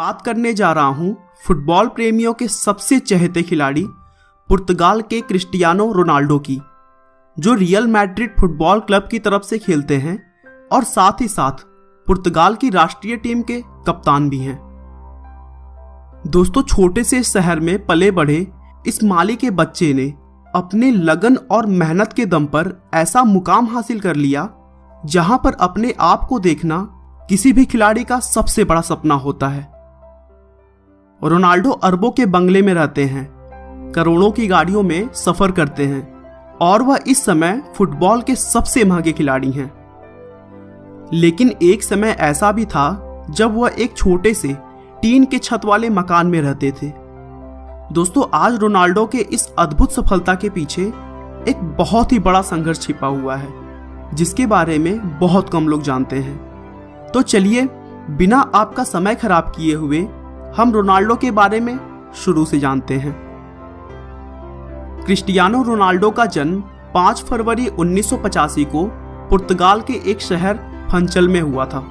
बात करने जा रहा हूं फुटबॉल प्रेमियों के सबसे चहेते खिलाड़ी पुर्तगाल के क्रिस्टियानो रोनाल्डो की, जो रियल मैड्रिड फुटबॉल क्लब की तरफ से खेलते हैं और साथ ही साथ पुर्तगाल की राष्ट्रीय टीम के कप्तान भी हैं। दोस्तों, छोटे से शहर में पले बढ़े इस माली के बच्चे ने अपने लगन और मेहनत के दम पर ऐसा मुकाम हासिल कर लिया जहां पर अपने आप को देखना किसी भी खिलाड़ी का सबसे बड़ा सपना होता है। रोनाल्डो अरबों के बंगले में रहते हैं, करोड़ों की गाड़ियों में सफर करते हैं और वह इस समय फुटबॉल के सबसे महंगे खिलाड़ी हैं। लेकिन एक समय ऐसा भी था जब वह एक छोटे से टीन के छत वाले मकान में रहते थे। दोस्तों, आज रोनाल्डो के इस अद्भुत सफलता के पीछे एक बहुत ही बड़ा संघर्ष छिपा हुआ है, जिसके बारे में बहुत कम लोग जानते हैं। तो चलिए, बिना आपका समय खराब किए हुए हम रोनाल्डो के बारे में शुरू से जानते हैं। क्रिस्टियानो रोनाल्डो का जन्म 5 फरवरी 1985 को पुर्तगाल के एक शहर फंचल में हुआ था।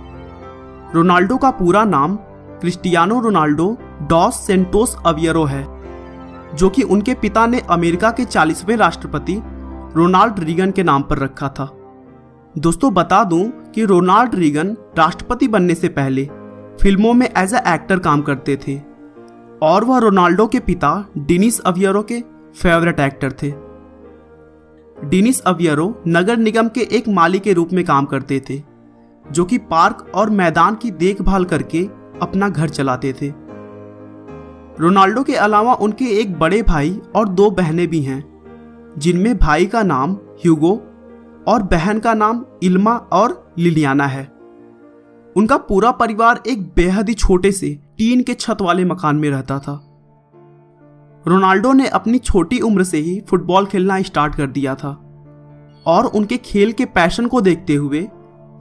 रोनाल्डो का पूरा नाम क्रिस्टियानो रोनाल्डो डॉस सेंटोस अविएरो है, जो कि उनके पिता ने अमेरिका के 40वें राष्ट्रपति रोनाल्ड रीगन के नाम पर रखा था। दोस्तों, बता दूं कि रोनाल्ड रीगन राष्ट्रपति बनने से पहले फिल्मों में एज ए एक्टर काम करते थे और वह रोनाल्डो के पिता डेनिस अविएरो के फेवरेट एक्टर थे। डेनिस अविएरो नगर निगम के एक माली के रूप में काम करते थे, जो कि पार्क और मैदान की देखभाल करके अपना घर चलाते थे। रोनाल्डो के अलावा उनके एक बड़े भाई और 2 बहनें भी हैं, जिनमें भाई का नाम ह्यूगो और बहन का नाम इल्मा और लिलियाना है। उनका पूरा परिवार एक बेहद ही छोटे से टीन के छत वाले मकान में रहता था। रोनाल्डो ने अपनी छोटी उम्र से ही फुटबॉल खेलना स्टार्ट कर दिया था और उनके खेल के पैशन को देखते हुए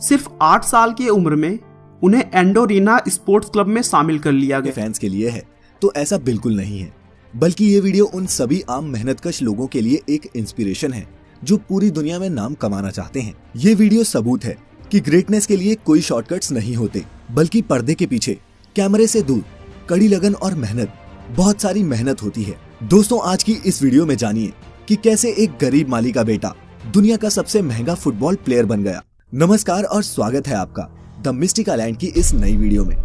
सिर्फ 8 साल की उम्र में उन्हें एंडोरिना स्पोर्ट्स क्लब में शामिल कर लिया गया। फैंस के लिए है तो ऐसा बिल्कुल नहीं है, बल्कि ये वीडियो उन सभी आम मेहनतकश लोगों के लिए एक इंस्पिरेशन है जो पूरी दुनिया में नाम कमाना चाहते हैं। ये वीडियो सबूत है कि ग्रेटनेस के लिए कोई शॉर्टकट्स नहीं होते, बल्कि पर्दे के पीछे कैमरे से दूर कड़ी लगन और मेहनत, बहुत सारी मेहनत होती है। दोस्तों, आज की इस वीडियो में जानिए कि कैसे एक गरीब माली का बेटा दुनिया का सबसे महंगा फुटबॉल प्लेयर बन गया। नमस्कार और स्वागत है आपका द मिस्टिकल लैंड की इस नई वीडियो में।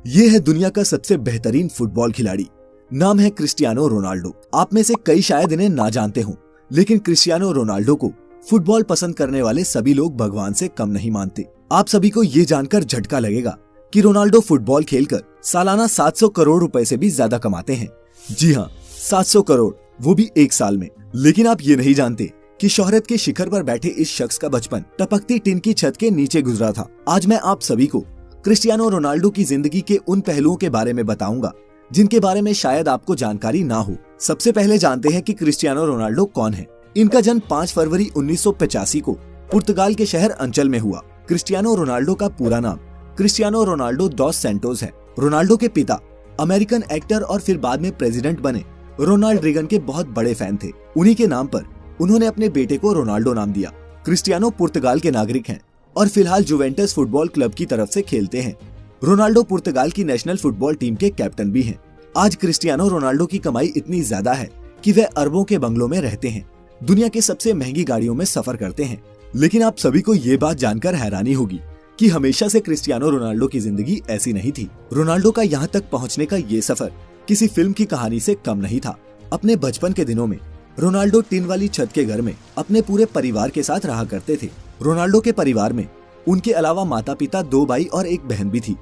ये है दुनिया का सबसे बेहतरीन फुटबॉल खिलाड़ी, नाम है क्रिस्टियानो रोनाल्डो। आप में से कई शायद इन्हें ना जानते हों, लेकिन क्रिस्टियानो रोनाल्डो को फुटबॉल पसंद करने वाले सभी लोग भगवान से कम नहीं मानते। आप सभी को ये जानकर झटका लगेगा कि रोनाल्डो फुटबॉल खेलकर सालाना 700 करोड़ रुपए से भी ज्यादा कमाते हैं। जी हाँ, 700 करोड़, वो भी एक साल में। लेकिन आप ये नहीं जानते कि शोहरत के शिखर पर बैठे इस शख्स का बचपन टपकती टिन की छत के नीचे गुजरा था। आज मैं आप सभी को क्रिस्टियानो रोनाल्डो की जिंदगी के उन पहलुओं के बारे में बताऊंगा जिनके बारे में शायद आपको जानकारी ना हो। सबसे पहले जानते हैं कि क्रिस्टियानो रोनाल्डो कौन है। इनका जन्म 5 फरवरी 1985 को पुर्तगाल के शहर अंचल में हुआ। क्रिस्टियानो रोनाल्डो का पूरा नाम क्रिस्टियानो रोनाल्डो डॉस सैंटोस है। रोनाल्डो के पिता अमेरिकन एक्टर और फिर बाद में प्रेसिडेंट बने रोनाल्ड रीगन के बहुत बड़े फैन थे। उन्हीं के नाम पर उन्होंने अपने बेटे को रोनाल्डो नाम दिया। क्रिस्टियानो पुर्तगाल के नागरिक हैं और फिलहाल जुवेंटस फुटबॉल क्लब की तरफ से खेलते हैं। रोनाल्डो पुर्तगाल की नेशनल फुटबॉल टीम के कैप्टन भी हैं। आज क्रिस्टियानो रोनाल्डो की कमाई इतनी ज्यादा है कि वे अरबों के बंगलों में रहते हैं, दुनिया के सबसे महंगी गाड़ियों में सफर करते हैं। लेकिन आप सभी को ये बात जानकर हैरानी होगी कि हमेशा से क्रिस्टियानो रोनाल्डो की जिंदगी ऐसी नहीं थी। रोनाल्डो का यहाँ तक पहुँचने का ये सफर किसी फिल्म की कहानी से कम नहीं था। अपने बचपन के दिनों में रोनाल्डो टिन वाली छत के घर में अपने पूरे परिवार के साथ रहा करते थे। रोनाल्डो के परिवार में उनके अलावा माता पिता, 2 भाई और एक बहन भी थी।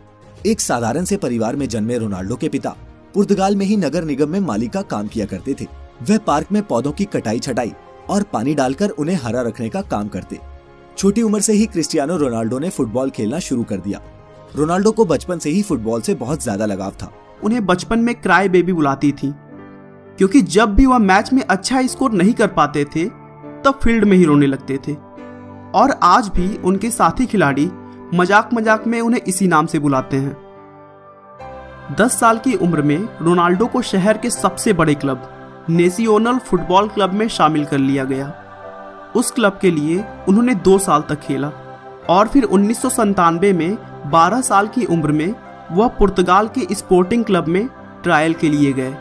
एक साधारण से परिवार में जन्मे रोनाल्डो के पिता पुर्तगाल में ही नगर निगम में माली का काम किया करते थे। वह पार्क में पौधों की कटाई छटाई और पानी डालकर उन्हें हरा रखने का काम करते। छोटी उम्र से ही क्रिस्टियानो रोनाल्डो ने फुटबॉल खेलना शुरू कर दिया। रोनाल्डो को बचपन से ही फुटबॉल से बहुत ज्यादा लगाव था। उन्हें बचपन में क्राई बेबी बुलाती थी, क्योंकि जब भी वह मैच में अच्छा स्कोर नहीं कर पाते थे तब फील्ड में ही रोने लगते थे। और आज भी उनके साथी खिलाड़ी मजाक मजाक में उन्हें इसी नाम से बुलाते हैं। 10 साल की उम्र में रोनाल्डो को शहर के सबसे बड़े क्लब नेशनल फुटबॉल क्लब में शामिल कर लिया गया। उस क्लब के लिए उन्होंने 2 साल तक खेला और फिर 1997 में 12 साल की उम्र में वह पुर्तगाल के स्पोर्टिंग क्लब में ट्रायल के लिए गए,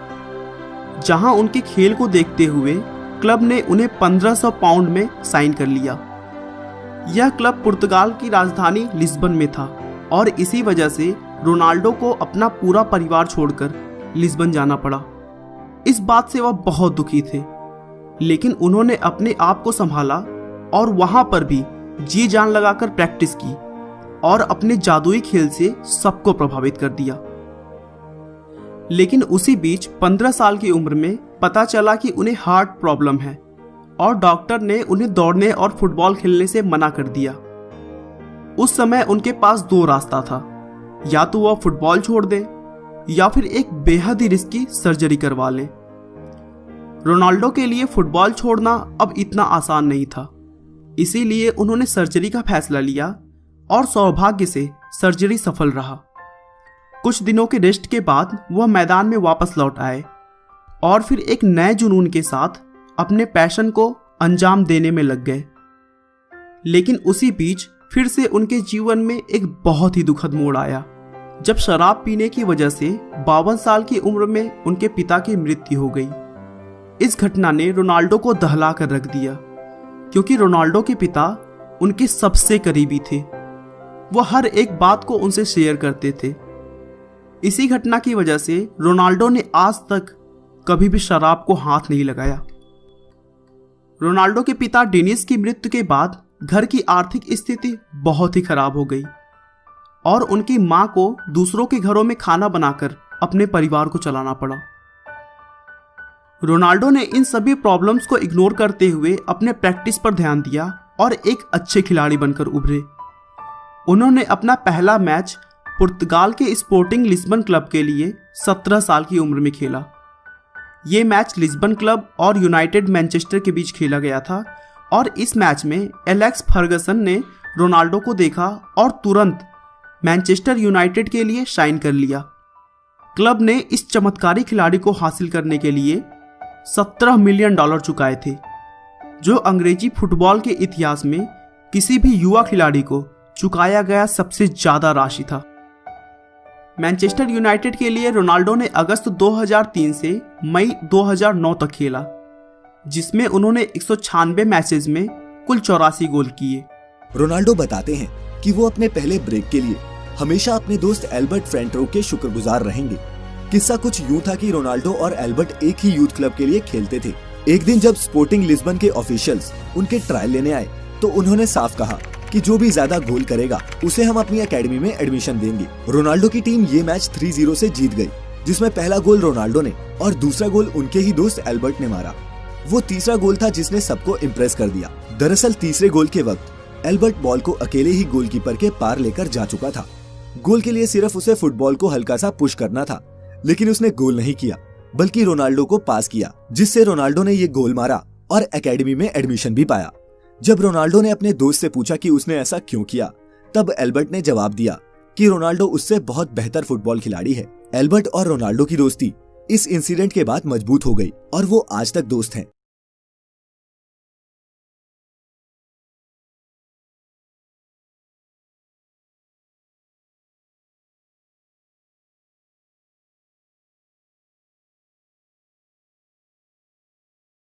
जहां उनके खेल को देखते हुए क्लब ने उन्हें 1500 पाउंड में साइन कर लिया। यह क्लब पुर्तगाल की राजधानी लिस्बन में था और इसी वजह से रोनाल्डो को अपना पूरा परिवार छोड़कर लिस्बन जाना पड़ा। इस बात से वह बहुत दुखी थे, लेकिन उन्होंने अपने आप को संभाला और वहां पर भी जी जान लगाकर प्रैक्टिस की और अपने जादुई खेल से सबको प्रभावित कर दिया। लेकिन उसी बीच 15 साल की उम्र में पता चला कि उन्हें हार्ट प्रॉब्लम है और डॉक्टर ने उन्हें दौड़ने और फुटबॉल खेलने से मना कर दिया। उस समय उनके पास दो रास्ता था, या तो वह फुटबॉल छोड़ दें या फिर एक बेहद ही रिस्की सर्जरी करवा लें। रोनाल्डो के लिए फुटबॉल छोड़ना अब इतना आसान नहीं था, इसीलिए उन्होंने सर्जरी का फैसला लिया और सौभाग्य से सर्जरी सफल रहा। कुछ दिनों के रेस्ट के बाद वह मैदान में वापस लौट आए और फिर एक नए जुनून के साथ अपने पैशन को अंजाम देने में लग गए। लेकिन उसी बीच फिर से उनके जीवन में एक बहुत ही दुखद मोड़ आया, जब शराब पीने की वजह से 52 साल की उम्र में उनके पिता की मृत्यु हो गई। इस घटना ने रोनाल्डो को दहला कर रख दिया, क्योंकि रोनाल्डो के पिता उनके सबसे करीबी थे। वह हर एक बात को उनसे शेयर करते थे। इसी घटना की वजह से रोनाल्डो ने आज तक कभी भी शराब को हाथ नहीं लगाया। रोनाल्डो के पिता डेनिस की मृत्यु के बाद घर की आर्थिक स्थिति बहुत ही खराब हो गई और उनकी मां को दूसरों के घरों में खाना बनाकर अपने परिवार को चलाना पड़ा। रोनाल्डो ने इन सभी प्रॉब्लम्स को इग्नोर करते हुए अपने प्रैक्टिस पर ध्यान दिया और एक अच्छे खिलाड़ी बनकर उभरे। उन्होंने अपना पहला मैच पुर्तगाल के स्पोर्टिंग लिस्बन क्लब के लिए 17 साल की उम्र में खेला। ये मैच लिस्बन क्लब और यूनाइटेड मैनचेस्टर के बीच खेला गया था और इस मैच में एलेक्स फर्गसन ने रोनाल्डो को देखा और तुरंत मैनचेस्टर यूनाइटेड के लिए साइन कर लिया। क्लब ने इस चमत्कारी खिलाड़ी को हासिल करने के लिए $17 मिलियन चुकाए थे, जो अंग्रेजी फुटबॉल के इतिहास में किसी भी युवा खिलाड़ी को चुकाया गया सबसे ज्यादा राशि था। मैनचेस्टर यूनाइटेड के लिए रोनाल्डो ने अगस्त 2003 से मई 2009 तक खेला, जिसमें उन्होंने 196 मैचेस में कुल 84 गोल किए। रोनाल्डो बताते हैं कि वो अपने पहले ब्रेक के लिए हमेशा अपने दोस्त एल्बर्ट फ्रेंटरो के शुक्रगुजार रहेंगे। किस्सा कुछ यूं था कि रोनाल्डो और एल्बर्ट एक ही यूथ क्लब के लिए खेलते थे। एक दिन जब स्पोर्टिंग लिस्बन के ऑफिशियल्स उनके ट्रायल लेने आए तो उन्होंने साफ कहा कि जो भी ज्यादा गोल करेगा उसे हम अपनी एकेडमी में एडमिशन देंगे। रोनाल्डो की टीम ये मैच 3-0 से जीत गई, जिसमें पहला गोल रोनाल्डो ने और दूसरा गोल उनके ही दोस्त एल्बर्ट ने मारा। वो तीसरा गोल था जिसने सबको इम्प्रेस कर दिया। दरअसल तीसरे गोल के वक्त एल्बर्ट बॉल को अकेले ही गोलकीपर के पार लेकर जा चुका था। गोल के लिए सिर्फ उसे फुटबॉल को हल्का सा पुश करना था, लेकिन उसने गोल नहीं किया बल्कि रोनाल्डो को पास किया, जिससे रोनाल्डो ने ये गोल मारा और एकेडमी में एडमिशन भी पाया। जब रोनाल्डो ने अपने दोस्त से पूछा कि उसने ऐसा क्यों किया, तब एल्बर्ट ने जवाब दिया कि रोनाल्डो उससे बहुत बेहतर फुटबॉल खिलाड़ी है। एल्बर्ट और रोनाल्डो की दोस्ती इस इंसिडेंट के बाद मजबूत हो गई और वो आज तक दोस्त हैं।